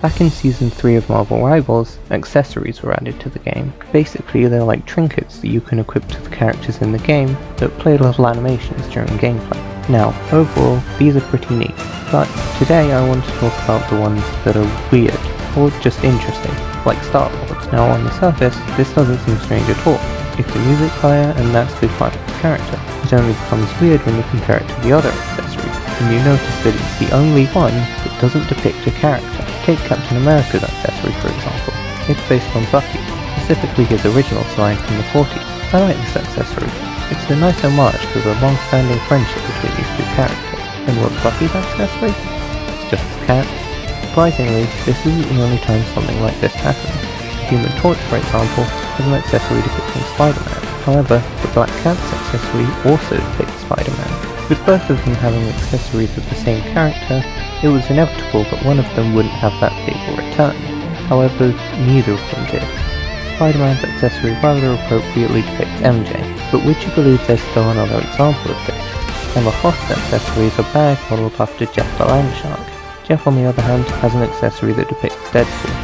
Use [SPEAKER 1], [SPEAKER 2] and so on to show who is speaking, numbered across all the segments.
[SPEAKER 1] Back in Season 3 of Marvel Rivals, accessories were added to the game. Basically, they're like trinkets that you can equip to the characters in the game that play little animations during gameplay. Now, overall, these are pretty neat, but today I want to talk about the ones that are weird, or just interesting, like Star-Lord. Now on the surface, this doesn't seem strange at all. It's a music player and that's a big part of the character. It only becomes weird when you compare it to the other accessories, and you notice that it's the only one that doesn't depict a character. Take Captain America's accessory for example. It's based on Bucky, specifically his original design from the 40s. I like this accessory. It's a nice homage to the long-standing friendship between these two characters. And what's Bucky's accessory? It's just his cat. Surprisingly, this isn't the only time something like this happens. The Human Torch, for example, has an accessory depicting Spider-Man. However, the Black Cat's accessory also depicts Spider-Man. With both of them having accessories of the same character, it was inevitable that one of them wouldn't have that fable return. However, neither of them did. Spider-Man's accessory rather appropriately depicts MJ, but would you believe there's still another example of this? Emma Frost's accessory is a bag modeled after Jeff the Land Shark. Jeff, on the other hand, has an accessory that depicts Deadpool.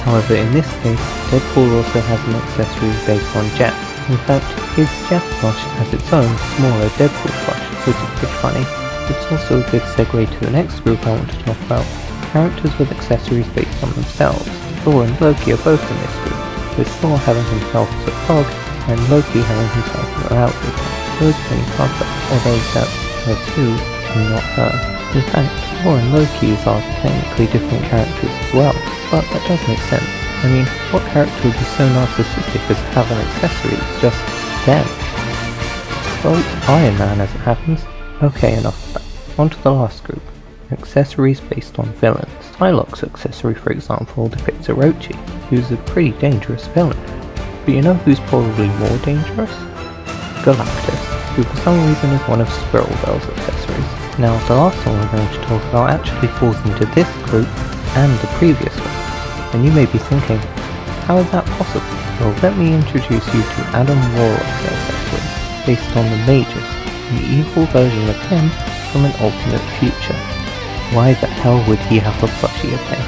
[SPEAKER 1] However, in this case, Deadpool also has an accessory based on Jeff. In fact, his Jeff plush has its own, smaller Deadpool plush, which is pretty funny. It's also a good segue to the next group I want to talk about, characters with accessories based on themselves. Thor and Loki are both in this group, with Thor having himself as a frog, and Loki having himself as an outfit. Those Penny Parker, although that's her too, and not her. In fact, Thor and Loki are technically different characters as well, but that does make sense. I mean, what character would be so narcissistic as to have an accessory that's just them? Well, Iron Man as it happens. Okay, enough of that. On to the last group. Accessories based on villains. Psylocke's accessory, for example, depicts Orochi, who's a pretty dangerous villain. But you know who's probably more dangerous? Galactus, who for some reason is one of Spiralbell's accessories. Now, the last one we're going to talk about actually falls into this group and the previous one. And you may be thinking, how is that possible? Well, let me introduce you to Adam Warlock's accessory, based on the Magus, an evil version of him from an alternate future. Why the hell would he have a plushie of him?